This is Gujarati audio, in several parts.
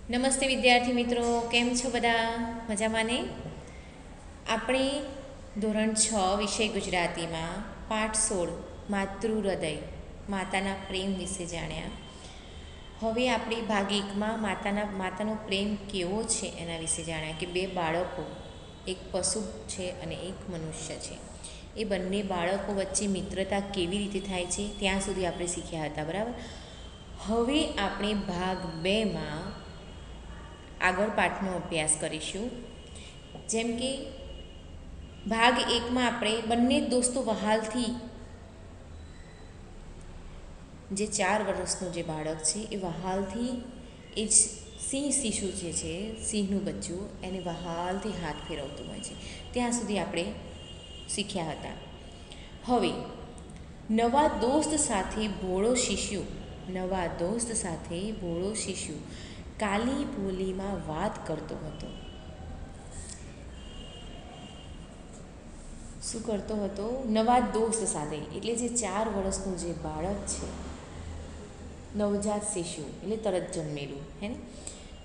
નમસ્તે વિદ્યાર્થી મિત્રો, કેમ છો બધા? મજામાં ને? આપણે ધોરણ 6 વિષય ગુજરાતીમાં પાઠ 16 માતૃ હૃદય માતાના પ્રેમ વિશે જાણ્યા. હવે આપણે ભાગ 1માં માતાનો પ્રેમ કેવો છે એના વિશે જાણ્યા કે બે બાળકો, એક પશુ છે અને એક મનુષ્ય છે, એ બંને બાળકો વચ્ચે મિત્રતા કેવી રીતે થાય છે ત્યાં સુધી આપણે શીખ્યા હતા, બરાબર. હવે આપણે ભાગ 2માં આગળ પાઠનો અભ્યાસ કરીશું. જેમ કે ભાગ 1માં આપણે બંને દોસ્તો વહાલથી, જે 4 વર્ષનું જે બાળક છે એ વહાલથી, એ જ સિંહ શિશુ જે છે, સિંહનું બચ્ચું, એને વહાલથી હાથ ફેરવતું હોય છે, ત્યાં સુધી આપણે શીખ્યા હતા. હવે નવા દોસ્ત સાથે ભોળો શિશુ કાલી બોલીમાં વાત કરતો હતો. શું કરતો હતો? નવા દોસ્ત સાથે, એટલે જે 4 વર્ષનું જે બાળક છે, નવજાત શિશુ એટલે તરત જન્મેલું, હે ને,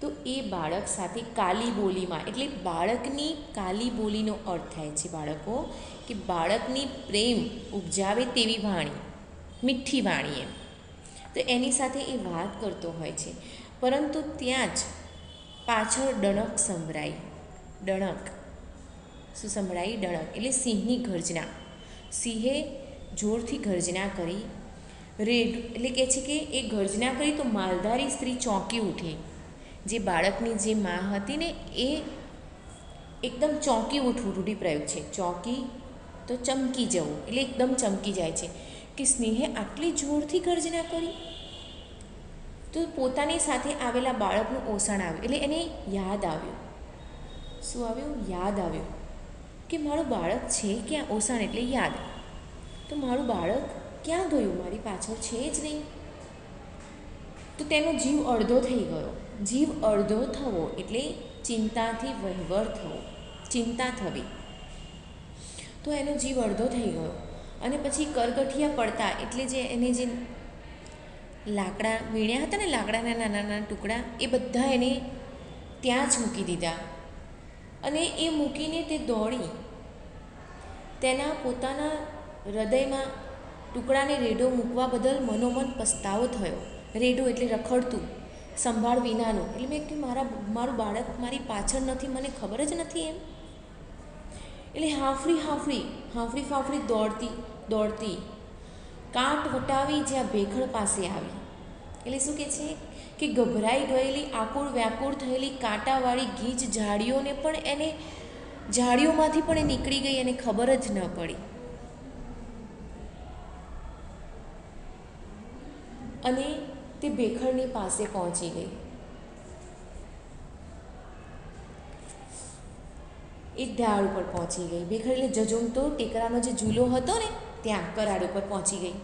તો એ બાળક સાથે કાલી બોલીમાં, એટલે બાળકની કાલી બોલીનો અર્થ થાય છે બાળકો કે બાળકની પ્રેમ ઉપજાવે તેવી વાણી, મીઠી વાણી એમ. તો એની સાથે એ વાત કરતો હોય છે, પરંતુ ત્યાં જ પાછળ ડણક સંભળાઈ. ડણક શું સંભળાઈ? ડણક એટલે સિંહની ગર્જના. સિંહે જોરથી ગર્જના કરી. એટલે કહે છે કે એ ગર્જના કરી તો માલધારી સ્ત્રી ચોંકી ઉઠી. જે બાળકની જે મા હતી ને, એ એકદમ ચોંકી ઉઠવું, રૂઢિપ્રયોગ છે. ચોંકી તો ચમકી જવું, એટલે એકદમ ચમકી જાય છે કે સ્નેહે આટલી જોરથી ગર્જના કરી. તો પોતાની સાથે આવેલા બાળકનું ઓસાણ આવ્યું, એટલે એને યાદ આવ્યું. શું આવ્યું? યાદ આવ્યું કે મારું બાળક છે ક્યાં? ઓસાણ એટલે યાદ. તો મારું બાળક ક્યાં ગયું? મારી પાછળ છે જ નહીં. તો તેનો જીવ અડધો થઈ ગયો. જીવ અડધો થવો એટલે ચિંતાથી વહીવર થવો, ચિંતા થવી. તો એનો જીવ અડધો થઈ ગયો. અને પછી કરગઠિયા પડતા, એટલે જે એને જે લાકડા વીણ્યા હતા ને, લાકડાના નાના નાના ટુકડા, એ બધા એને ત્યાં જ મૂકી દીધા. અને એ મૂકીને તે દોડી તેના પોતાના હૃદયમાં ટુકડાને રેડો મૂકવા બદલ મનોમન પસ્તાવો થયો. રેડો એટલે રખડતું, સંભાળ વિનાનું. એટલે મેં કે મારું બાળક મારી પાછળ નથી, મને ખબર જ નથી એમ. એટલે હાંફળી ફાંફળી દોડતી કાંટ વટાવી જ્યાં ભેખડ પાસે આવી. એટલે શું કહે છે કે ગભરાઈ ગયેલી, આકુળ વ્યાકુળ થયેલી કાંટાવાળી ગીચ ઝાડીઓને પણ એને, ઝાડીઓમાંથી પણ એ નીકળી ગઈ, એને ખબર જ ન પડી. અને તે ભેખડની પાસે પહોંચી ગઈ. એક ઢાળ ઉપર પહોંચી ગઈ. ભેખડ એટલે જજુમતો ટેકરાનો જે ઝૂલો હતો ને, ત્યાં કરાડ ઉપર પહોંચી ગઈ.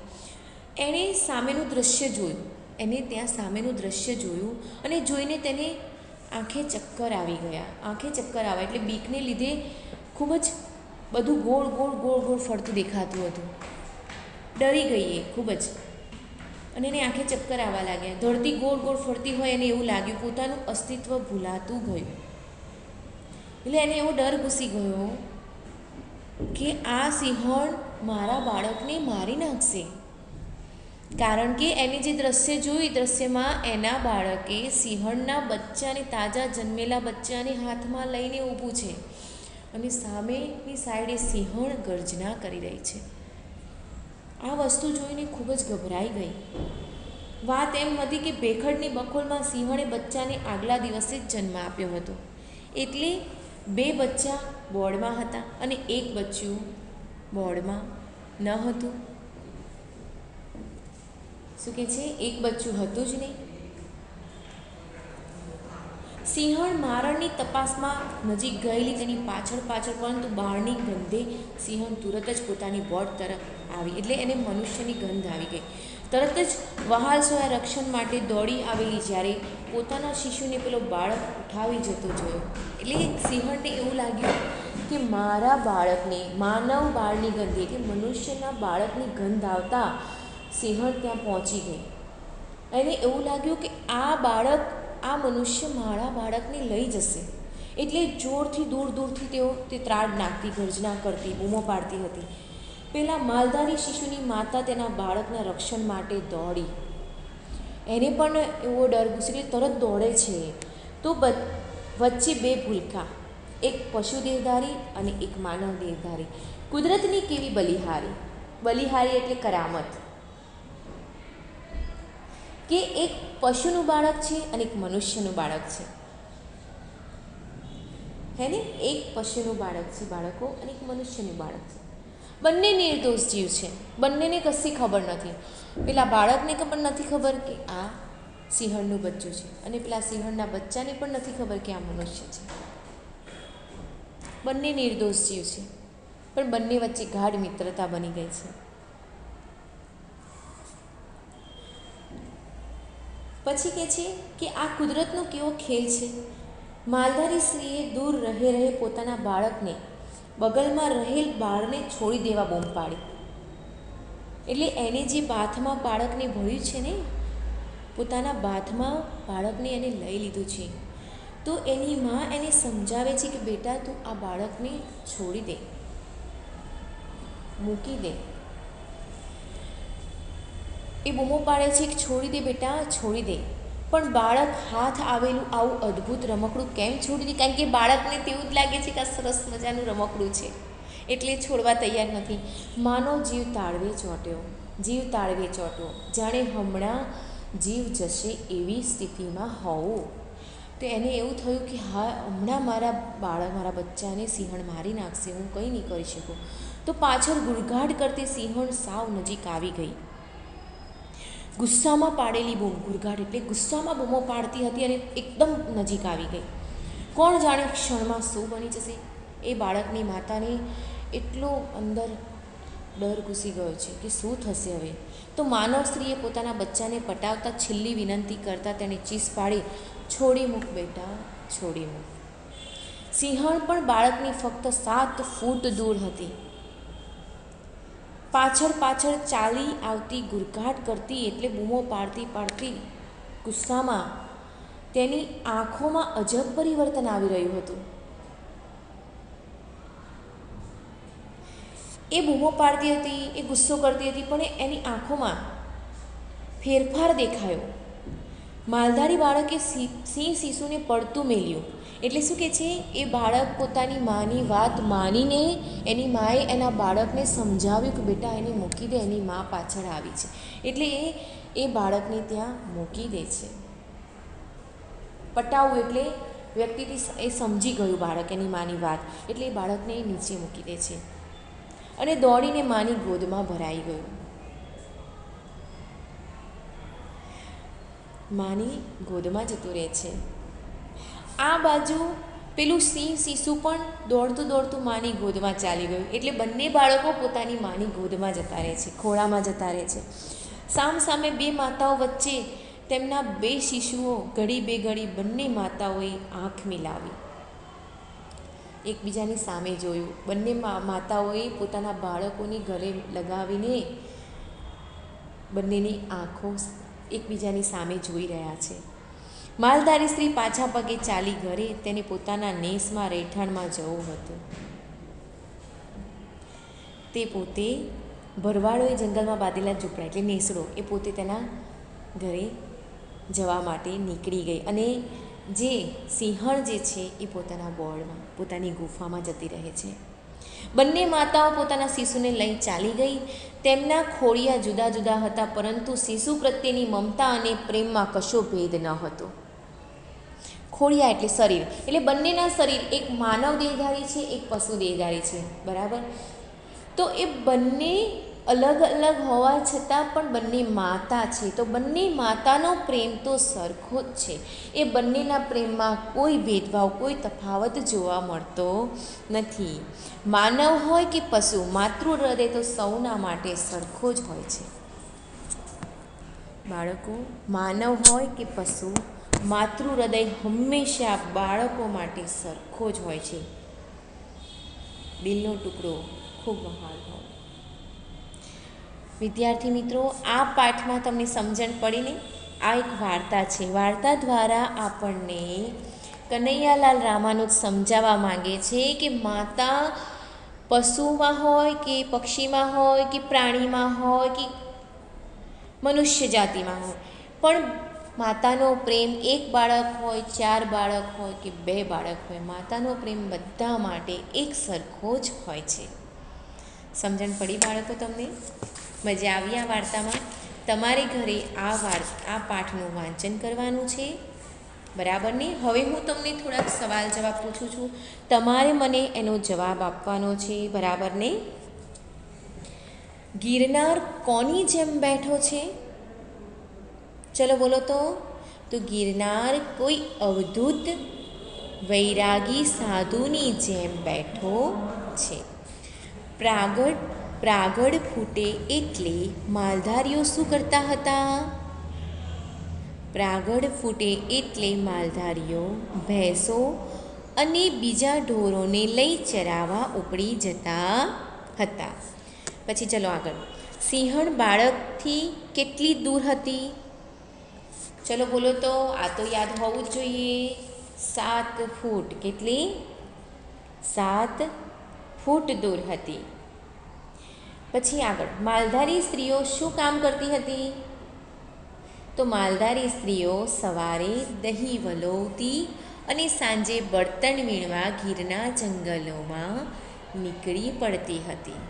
એણે સામેનું દ્રશ્ય જોયું. એને ત્યાં સામેનું દ્રશ્ય જોયું અને જોઈને તેને આંખે ચક્કર આવી ગયા. આંખે ચક્કર આવ્યા એટલે બીકને લીધે ખૂબ જ બધું ગોળ ગોળ ફરતું દેખાતું હતું. ડરી ગઈ એ ખૂબ જ, અને એને આંખે ચક્કર આવવા લાગ્યા. ધરતી ગોળ ગોળ ફરતી હોય એને એવું લાગ્યું, પોતાનું અસ્તિત્વ ભૂલાતું ગયું. એટલે એને એવો ડર ઘૂસી ગયો કે આ સિંહણ મારા બાળકને મારી નાખશે. કારણ કે એને જે દ્રશ્ય જોયું, દ્રશ્યમાં એના બાળકે સિંહણના બચ્ચાને, તાજા જન્મેલા બચ્ચાને હાથમાં લઈને ઊભું છે અને સામેની સાઈડે સિંહણ ગર્જના કરી રહી છે. આ વસ્તુ જોઈને ખૂબ જ ગભરાઈ ગઈ. વાત એમ હતી કે ભેખડની બખોલમાં સિંહણે બચ્ચાને આગલા દિવસે જ જન્મ આપ્યો હતો. એટલે 2 બચ્ચા બોર્ડમાં હતા અને 1 બચ્ચું બોર્ડમાં ન હતું. શું કહે છે? 1 બચ્ચું હતું જ નહીં. સિંહણ મારણની તપાસમાં નજીક ગયેલી તેની પાછળ, પરંતુ બહારની ગંધે સિંહણ તુરત જ પોતાની બોર્ડ તરફ આવી. એટલે એને મનુષ્યની ગંધ આવી ગઈ. તરત જ વહાલ સોયા રક્ષણ માટે દોડી આવેલી જ્યારે પોતાના શિશુને પેલો બાળક ઉઠાવી જતો જોયો, એટલે સિંહણને એવું લાગ્યું કે મારા બાળકને, માનવ બાળની ગંધ, એટલે મનુષ્યના બાળકની ગંધ આવતા સિંહણ ત્યાં પહોંચી ગઈ. એને એવું લાગ્યું કે આ બાળક આ મનુષ્ય મારા બાળકને લઈ જશે. એટલે જોરથી દૂર દૂરથી તે ત્રાડ નાખતી, ગર્જના કરતી, બૂમો પાડતી હતી. પેલા માલધારી શિશુની માતા તેના બાળકના રક્ષણ માટે દોડી. એને પણ એવો ડર ઘૂસી કે તરત દોડે છે. તો વચ્ચે બે ભૂલકા, એક પશુ દેહધારી અને એક માનવ દેહધારી. કુદરતની કેવી બલિહારી. બલિહારી એટલે કરામત, કે એક પશુનું બાળક છે અને એક મનુષ્યનું બાળક છે. હે ને, એક પશુનું બાળક છે બાળકો અને એક મનુષ્યનું બાળક છે. બંને નિર્દોષ જીવ છે, બંનેને કશી ખબર નથી. પેલા બાળકને પણ નથી ખબર કે આ સિંહણનું બચ્ચું છે, અને પેલા સિંહણના બચ્ચાને પણ નથી ખબર કે આ મનુષ્ય છે. બંને નિર્દોષ જીવ છે, પણ બંને વચ્ચે ગાઢ મિત્રતા બની ગઈ છે. પછી કહે છે કે આ કુદરતનો કેવો ખેલ છે. માલધારી સ્ત્રીએ દૂર રહે પોતાના બાળકને બગલમાં રહેલ બાળને છોડી દેવા બૂમ પાડી. એટલે એને જે બાથમાં બાળકને ભળ્યું છે ને, પોતાના બાથમાં બાળકને એને લઈ લીધું છે. તો એની માં એને સમજાવે છે કે બેટા તું આ બાળકને છોડી દે, મૂકી દે. એ બૂમો પાડે છે કે છોડી દે બેટા, છોડી દે. પણ બાળક હાથ આવેલું આવું અદ્ભુત રમકડું કેમ છોડી દે? કારણ કે બાળકને તેવું જ લાગે છે કે આ સરસ મજાનું રમકડું છે, એટલે છોડવા તૈયાર નથી. માનો જીવ તાળવે ચોંટ્યો, જીવ તાળવે ચોંટ્યો, જાણે હમણાં જીવ જશે એવી સ્થિતિમાં હોવું. તો એને એવું થયું કે હા, હમણાં મારા બચ્ચાને સિંહણ મારી નાખશે, હું કંઈ નહીં કરી શકું. તો પાછળ ગુડઘાડ કરતી સિંહણ સાવ નજીક આવી ગઈ. ગુસ્સામાં પાડેલી બૂમ, ગુડઘાડ એટલે ગુસ્સામાં બૂમો પાડતી હતી અને એકદમ નજીક આવી ગઈ. કોણ જાણે ક્ષણમાં શું બની જશે? એ બાળકની માતાને એટલો અંદર ડર ઘૂસી ગયો છે કે શું થશે હવે. તો માનવ સ્ત્રીએ પોતાના બચ્ચાને પટાવતા છેલ્લી વિનંતી કરતાં તેણે ચીસ પાડી, છોડી મૂક બેટા, છોડી મૂક. સિંહણ પણ બાળકની ફક્ત 7 ફૂટ દૂર હતી. પાછળ ચાલી આવતી, ગુરઘાટ કરતી એટલે બૂમો પાડતી ગુસ્સામાં તેની આંખોમાં અજબ પરિવર્તન આવી રહ્યું હતું. એ બૂમો પાડતી હતી, એ ગુસ્સો કરતી હતી, પણ એની આંખોમાં ફેરફાર દેખાયો. માલધારી બાળકે સિંહ શિશુને પડતું મેલ્યું. એટલે શું કહે છે? એ બાળક પોતાની માની વાત માનીને એની માએ એના બાળકને સમજાવ્યું કે બેટા એને મૂકી દે, એની મા પાછળ આવી છે. એટલે એ બાળકને ત્યાં મૂકી દે છે. પટાવવું એટલે વ્યક્તિથી એ સમજી ગયું બાળક એની માની વાત, એટલે એ બાળકને નીચે મૂકી દે છે અને દોડીને માની ગોદમાં ભરાઈ ગયું. માની ગોદમાં જતું રહે છે. આ બાજુ પેલું સિંહ શિશુ પણ દોડતું માની ગોદમાં ચાલી ગયું. એટલે બંને બાળકો પોતાની માની ગોદમાં જતા રહે છે, ખોળામાં જતા રહે છે. સામે બે માતાઓ વચ્ચે તેમના 2 શિશુઓ ઘડી બંને માતાઓએ આંખ મિલાવી, એકબીજાની સામે જોયું. બંને માતાઓએ પોતાના બાળકોની ગળે લગાવીને બંનેની આંખો એકબીજાની સામે જોઈ રહ્યા છે. માલધારી સ્ત્રી પાછા પગે ચાલી ઘરે. તેને પોતાના નેસમાં રહેઠાણમાં જવું હતું. તે પોતે ભરવાડોએ જંગલમાં બાંધેલા ઝૂંપડા એટલે નેસડો, એ પોતે તેના ઘરે જવા માટે નીકળી ગઈ. અને જે સિંહણ જે છે એ પોતાના બોળમાં, પોતાની ગુફામાં જતી રહે છે. બંને માતાઓ પોતાના શિશુને લઈ ચાલી ગઈ. તેમના ખોળિયા જુદા હતા, પરંતુ શિશુ પ્રત્યેની મમતા અને પ્રેમમાં કશો ભેદ ન હતો. ખોળિયા એટલે શરીર, એટલે બંનેના શરીર, એક માનવ દેહધારી છે, એક પશુ દેહધારી છે, બરાબર. તો એ બંને અલગ હોવા છતાં પણ બંને માતા છે. તો બંને માતાનો પ્રેમ તો સરખો જ છે. એ બંનેના પ્રેમમાં કોઈ ભેદભાવ, કોઈ તફાવત જોવા મળતો નથી. માનવ હોય કે પશુ, માતૃ હૃદય તો સૌના માટે સરખો જ હોય છે. બાળકો, માનવ હોય કે પશુ, માતૃ હૃદય હંમેશા બાળકો માટે સરખો જ હોય છે. દિલનો ટુકડો ખૂબ મહાન હોય. વિદ્યાર્થી મિત્રો, આ પાઠમાં તમને સમજણ પડી ને? આ એક વાર્તા છે. વાર્તા દ્વારા આપણને કનૈયાલાલ રામાનુજ સમજાવવા માંગે છે કે માતા પશુમાં હોય કે પક્ષીમાં હોય કે પ્રાણીમાં હોય કે મનુષ્ય જાતિમાં હોય, પણ માતાનો પ્રેમ એક બાળક હોય, 4 બાળક હોય કે 2 બાળક હોય, માતાનો પ્રેમ બધા માટે એક સરખો જ હોય છે. સમજણ પડી બાળકો? તમને મજા આવી આ વાર્તામાં? તમારે ઘરે આ પાઠનું વાંચન કરવાનું છે, બરાબર ને? હવે હું તમને થોડાક સવાલ જવાબ પૂછું છું, તમારે મને એનો જવાબ આપવાનો છે, બરાબર ને? ગિરનાર કોની જેમ બેઠો છે? ચલો બોલો તો ગિરનાર કોઈ અવધૂત વૈરાગી સાધુની જેમ બેઠો છે. પ્રાગળ ફૂટે એટલે માલધારીઓ શું કરતા હતા? પ્રાગળ ફૂટે એટલે માલધારીઓ ભેંસો અને બીજા ઢોરોને લઈ ચરાવવા ઉપડી જતા હતા. પછી ચલો આગળ. સિંહણ બાળકથી કેટલી દૂર હતી? ચલો બોલો તો, આ તો યાદ હોવું જ જોઈએ. 7 ફૂટ. કેટલી? 7 ફૂટ દૂર હતી. પછી આગળ. માલધારી સ્ત્રીઓ શું કામ કરતી હતી? તો માલધારી સ્ત્રીઓ સવારે દહીં વલોવતી અને સાંજે બળતણ વીણવા ગીરના જંગલોમાં નીકળી પડતી હતી.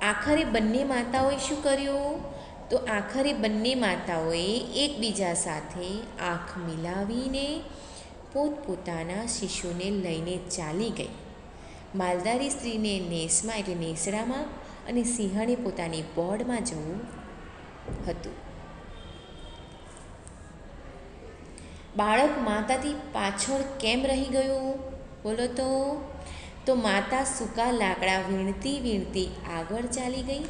આખરે બંને માતાઓએ શું કર્યું? તો આખરે બંને માતાઓએ એકબીજા સાથે આંખ મિલાવીને પોતપોતાના શિશુને લઈને ચાલી ગઈ. માલધારી સ્ત્રીને નેસમાં એટલે નેસડામાં અને સિંહણે પોતાની બોડમાં જવું હતું. બાળક માતાથી પાછળ કેમ રહી ગયું? બોલો તો માતા સૂકા લાકડા વીણતી વીણતી આગળ ચાલી ગઈ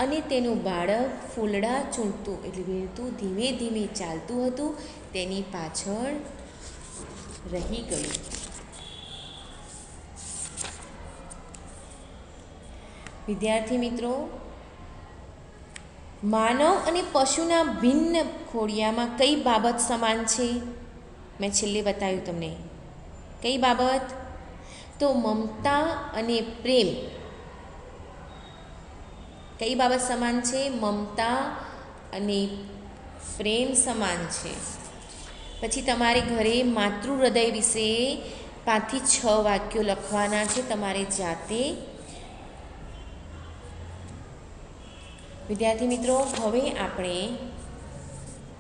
અને તેનું બાળક ફૂલડા ચૂંટતું એટલે વીણતું ધીમે ધીમે ચાલતું હતું, તેની પાછળ રહી ગયું. વિદ્યાર્થી મિત્રો, માનવ અને પશુના ભિન્ન ખોડિયામાં કઈ બાબત સમાન છે? મેં છેલ્લે બતાવ્યું તમને. કઈ બાબત? તો મમતા અને પ્રેમ. કઈ બાબત સમાન છે? મમતા અને પ્રેમ સમાન છે. પછી તમારે ઘરે માતૃ હૃદય વિશે 5 થી 6 વાક્યો લખવાના છે તમારે જાતે. વિદ્યાર્થી મિત્રો, હવે આપણે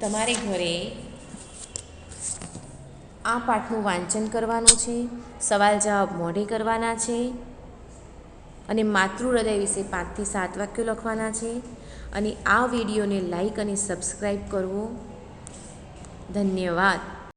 તમારે ઘરે આ પાઠનું વાંચન કરવાનું છે, સવાલ જવાબ મોઢે કરવાના છે અને માતૃ હૃદય વિશે 5 થી 7 વાક્યો લખવાના છે. અને આ વિડીયોને લાઈક અને સબસ્ક્રાઈબ કરવો. ધન્યવાદ.